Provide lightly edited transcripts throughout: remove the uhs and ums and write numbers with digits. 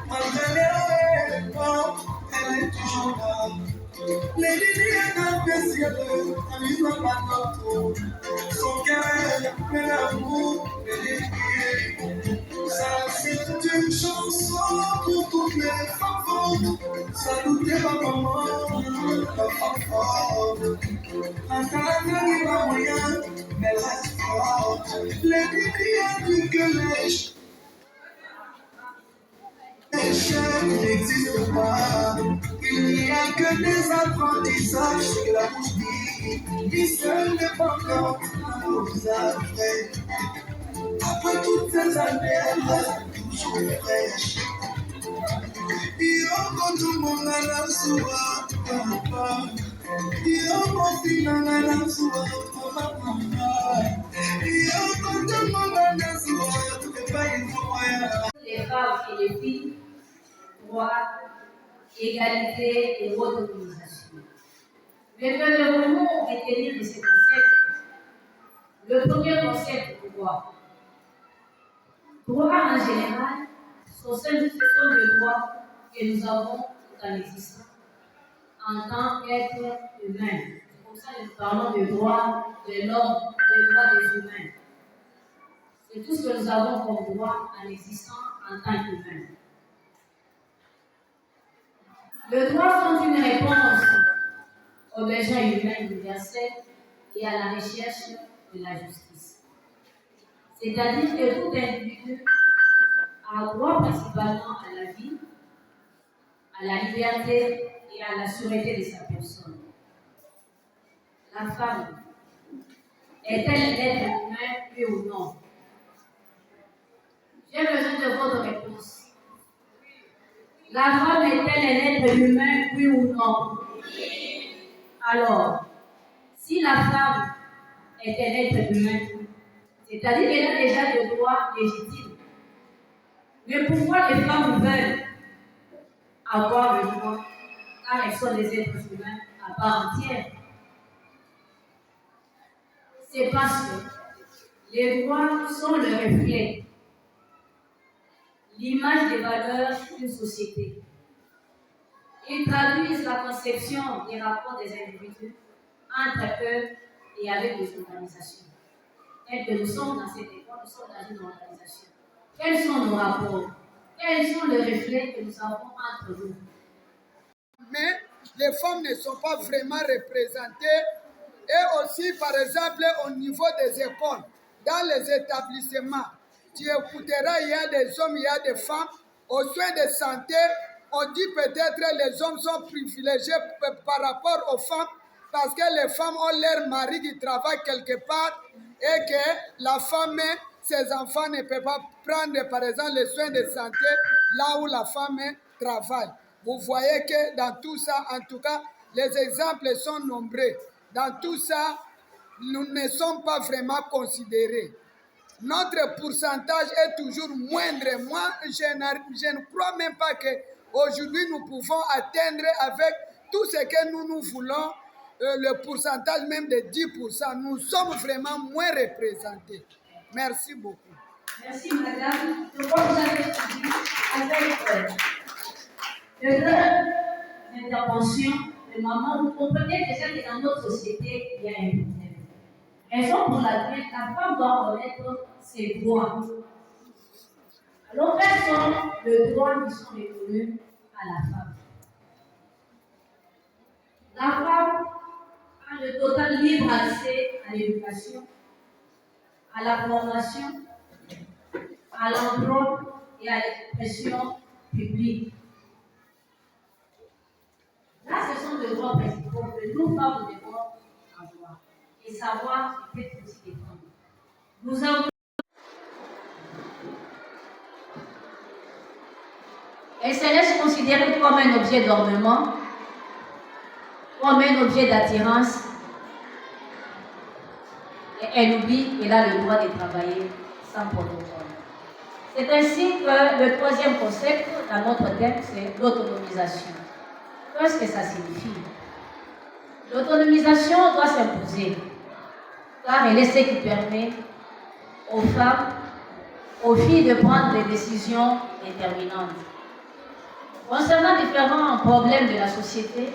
Malgré les efforts, elle est toujours là. Les lignes d'invisibles, amis dans ma note. Son cœur est plein d'amour et d'équilibre. Ça, c'est une chanson pour toutes les femmes. Salutez ma maman, la femme forte. La carrière qui va moyen, mais reste forte. Les lignes que l'échec n'existe pas. Il n'y a que des apprentissages que la bouche dit. Ni seul n'est pas encore nos après. Après toutes ces années, elle reste toujours fraîche. Yo, quand tout le monde a la soie, papa. Yo, quand il a la soie, papa. Yo, quand tout le monde a la soie, c'est pas une fois. Les femmes et les filles, droit, égalité et autonomisation. Mais que devons-nous retenir de ces concepts? Le premier concept du droit. Droit en général, ce sont les droits que nous avons tout en existence en tant qu'être humain. C'est pour ça que nous parlons de droit de l'homme, des droits des humains. C'est tout ce que nous avons comme droit en existant en tant qu'humain. Les droits sont une réponse aux besoins humains universels et à la recherche de la justice. C'est-à-dire que tout individu a droit principalement à la vie, à la liberté et à la sûreté de sa personne. La femme est-elle un être humain, oui ou non? J'ai besoin de votre réponse. La femme est-elle un être humain, oui ou non? Alors, si la femme est un être humain, c'est-à-dire qu'elle a déjà des droits légitimes. Mais pourquoi les femmes veulent avoir le droit, car elles sont des êtres humains à part entière? C'est parce que les droits sont le reflet, l'image des valeurs d'une société. Ils traduisent la conception des rapports des individus entre eux et avec les organisations. Tels que nous sommes dans cette école, nous sommes dans une organisation. Quels sont nos rapports? Quels sont les reflets que nous avons entre nous? Mais les femmes ne sont pas vraiment représentées. Et aussi, par exemple, au niveau des écoles, dans les établissements, tu écouteras, il y a des hommes, il y a des femmes. Aux soins de santé, on dit peut-être que les hommes sont privilégiés par rapport aux femmes parce que les femmes ont leur mari qui travaille quelque part et que la femme, ses enfants ne peuvent pas prendre, par exemple, les soins de santé là où la femme travaille. Vous voyez que dans tout ça, en tout cas, les exemples sont nombreux. Dans tout ça, nous ne sommes pas vraiment considérés. Notre pourcentage est toujours moindre. Moi, je ne crois même pas qu'aujourd'hui, nous pouvons atteindre avec tout ce que nous voulons, le pourcentage même de 10%. Nous sommes vraiment moins représentés. Merci beaucoup. Merci, madame. Je crois que vous avez suivi avec deux interventions de maman. Vous comprenez déjà que dans notre société, il y a un problème. Raison pour laquelle la femme doit connaître ses droits. Alors, quels sont les droits qui sont reconnus à la femme? La femme a le total libre accès à l'éducation, à la formation, à l'emploi et à l'expression publique. Là, ce sont les droits principaux que nous, femmes, devons avoir et savoir peut-être aussi défendre. Nous avons. Elle se laisse considérer comme un objet d'ornement, comme un objet d'attirance, et elle oublie qu'elle a le droit de travailler sans protocole. C'est ainsi que le troisième concept dans notre thème, c'est l'autonomisation. Qu'est-ce que ça signifie? L'autonomisation doit s'imposer, car elle est ce qui permet aux femmes, aux filles de prendre des décisions déterminantes. Concernant différents problèmes de la société,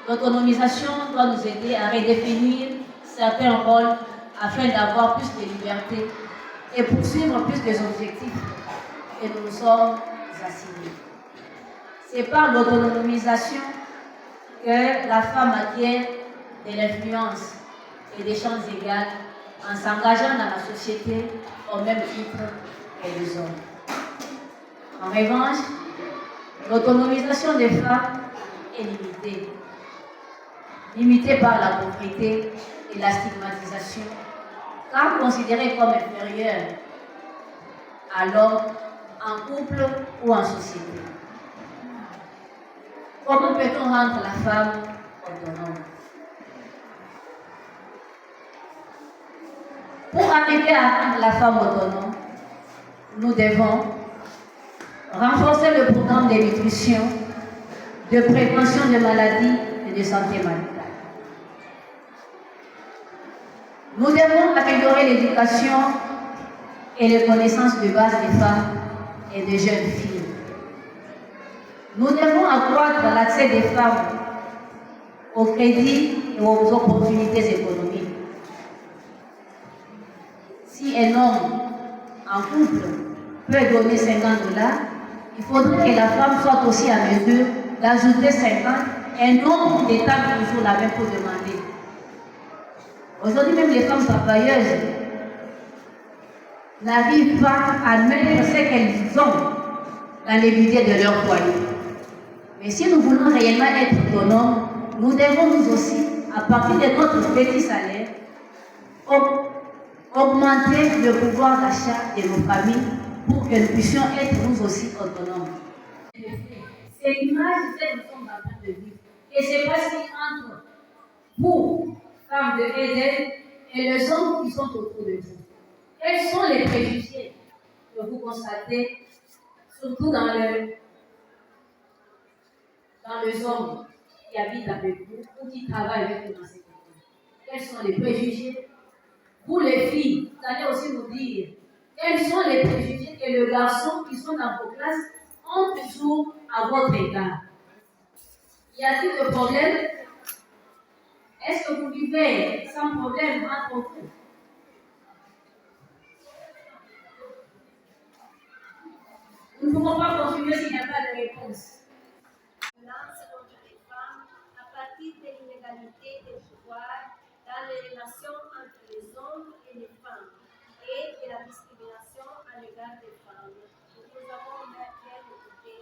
l'autonomisation doit nous aider à redéfinir certains rôles afin d'avoir plus de liberté et poursuivre plus des objectifs que nous nous sommes assignés. C'est par l'autonomisation que la femme acquiert de l'influence et des chances égales en s'engageant dans la société au même titre que les hommes. En revanche, l'autonomisation des femmes est limitée par la pauvreté et la stigmatisation, car considérée comme inférieure à l'homme en couple ou en société. Comment peut-on rendre la femme autonome? Pour arriver à rendre la femme autonome, nous devons renforcer le programme de nutrition, de prévention de maladies et de santé mentale. Nous devons améliorer l'éducation et les connaissances de base des femmes et des jeunes filles. Nous devons accroître l'accès des femmes au crédit et aux opportunités économiques. Si un homme en couple peut donner 50 $, il faudrait que la femme soit aussi à mesure d'ajouter 50 un nombre d'étapes toujours la même pour demander. Aujourd'hui, même les femmes travailleuses n'arrivent pas à mettre ce qu'elles ont dans les budgets de leur foyer. Mais si nous voulons réellement être autonomes, nous devons nous aussi, à partir de notre petit salaire, augmenter le pouvoir d'achat de nos familles pour que nous puissions être nous aussi autonomes. C'est l'image de ce que nous sommes en train de vivre. Et c'est facile entre vous, femmes de Éden, et les hommes qui sont autour de vous. Quels sont les préjugés que vous constatez, surtout dans les hommes qui habitent avec vous ou qui travaillent avec vous dans cette école? Quels sont les préjugés? Vous les filles, vous allez aussi nous dire quels sont les préjugés que les garçons qui sont dans vos classes ont toujours à votre égard. Y a-t-il de problème? Est-ce que vous vivez sans problème entre vous? Nous ne pouvons pas continuer s'il n'y a pas de réponse. Violence contre les femmes à partir de l'inégalité des pouvoirs dans les relations entre les hommes et les femmes et de la discrimination à l'égard des femmes. Nous avons bien écouté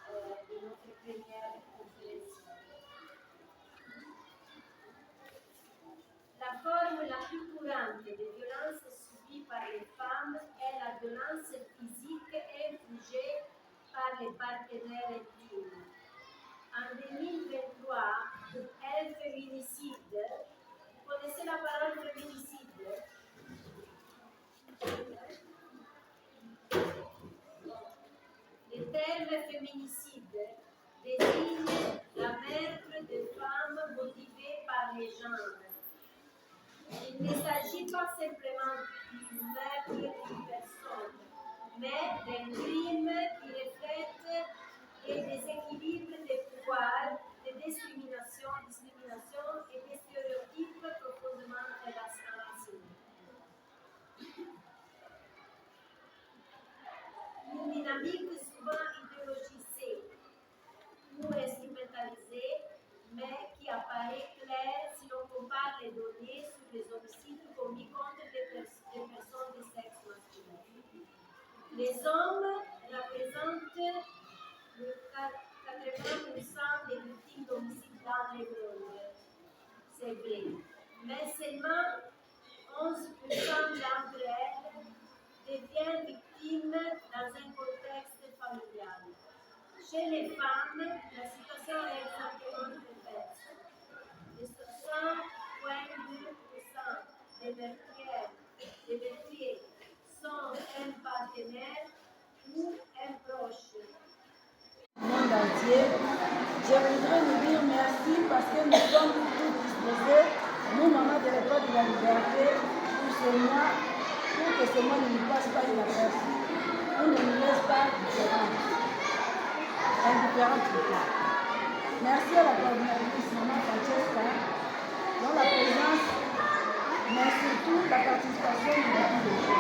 de notre première conférence. La forme la plus courante de violence subie par les femmes est la violence physique infligée par les partenaires intimes. En 2023, un féminicide, vous connaissez la parole féminicide? Le terme féminicide désigne la meurtre de femmes motivées par les genres. Il ne s'agit pas simplement du meurtre d'une personne, mais d'un crime qui reflète les déséquilibres des pouvoirs, des discriminations et des stéréotypes profondément enracinés. Une dynamique souvent idéologisée ou instrumentalisée, mais qui apparaît claire si l'on compare les données sur les homicides commis contre des personnes de sexe masculin. Les hommes représentent le 80% des victimes d'homicides dans les mondes. C'est vrai. Mais seulement 11% d'entre elles deviennent victimes dans un contexte familial. Chez les femmes, la situation est exactement inverse. Les 60,2% des meurtriers sont un partenaire ou un proche. Monde entier, je voudrais nous dire merci parce que nous sommes tous disposés, nous, mamans de l'école de la liberté, pour ce mois pour que ce mois ne nous passe pas inaperçu, ou ne nous laisse pas indifférents plutôt. Merci à la coordinatrice Maman Francesca, dont la présence, mais surtout la participation du groupe de jeu.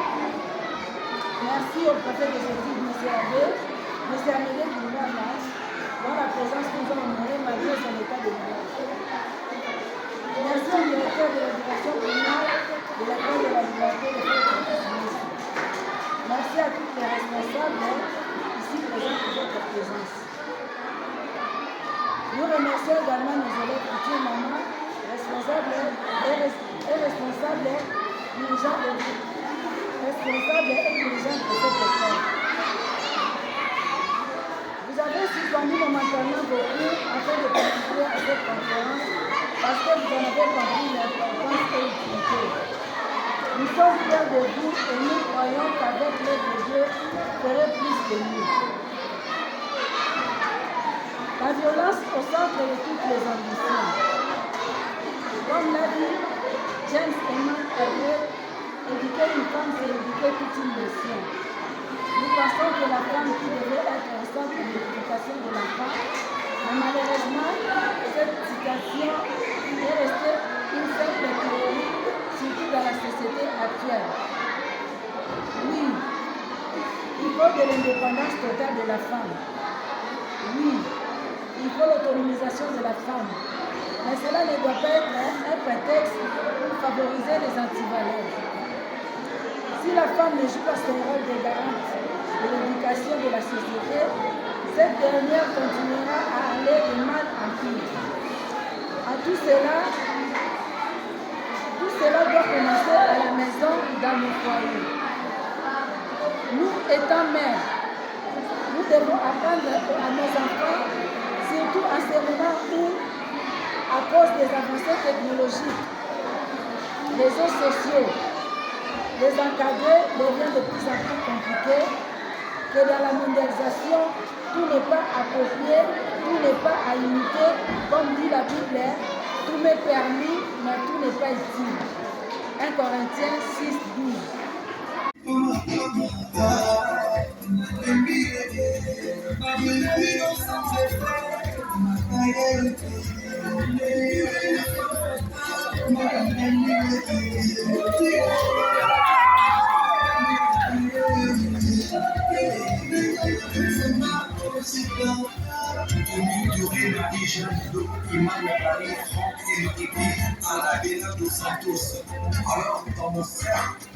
Merci au préfet de cette ville, M. Abbé, M. Amédée du gouvernement, dont la présence nous a honorés malgré son état de village. Merci au directeur de la direction primaire de l'école de la liberté de Fête. Merci à tous les responsables ici présents pour votre présence. Nous remercions également nos élèves futurs mamans, responsables et dirigeants de cette école. Vous avez suspendu momentanément vos cours afin de participer à cette conférence parce que vous en avez compris l'importance et l'utilité. Nous sommes fiers de vous et nous croyons qu'avec l'aide de Dieu, vous ferez plus que nous. La violence au centre de toutes les ambitions. Comme l'a dit James Eman Hervé, éduquer une femme, c'est éduquer toute une nation. Nous pensons que la femme qui devait être au centre de l'éducation de l'enfant, mais malheureusement, cette situation est restée une simple théorie, surtout dans la société actuelle. Oui, il faut de l'indépendance totale de la femme. Oui, il faut l'autonomisation de la femme. Mais cela ne doit pas être un prétexte pour favoriser les antivaleurs. Si la femme ne joue pas son rôle de garante de l'éducation de la société, cette dernière continuera à aller de mal en pire. À tout cela doit commencer à la maison, dans nos foyers. Nous, étant mères, nous devons apprendre à nos enfants, surtout en ce moment où, à cause des avancées technologiques, les réseaux sociaux, les encadrer devient de plus en plus compliqué, que dans la mondialisation, tout n'est pas approprié, tout n'est pas à imiter, comme dit la Bible, tout m'est permis, mais tout n'est pas utile. 1 Corinthiens 6, 12. Alors, dans mon cercle,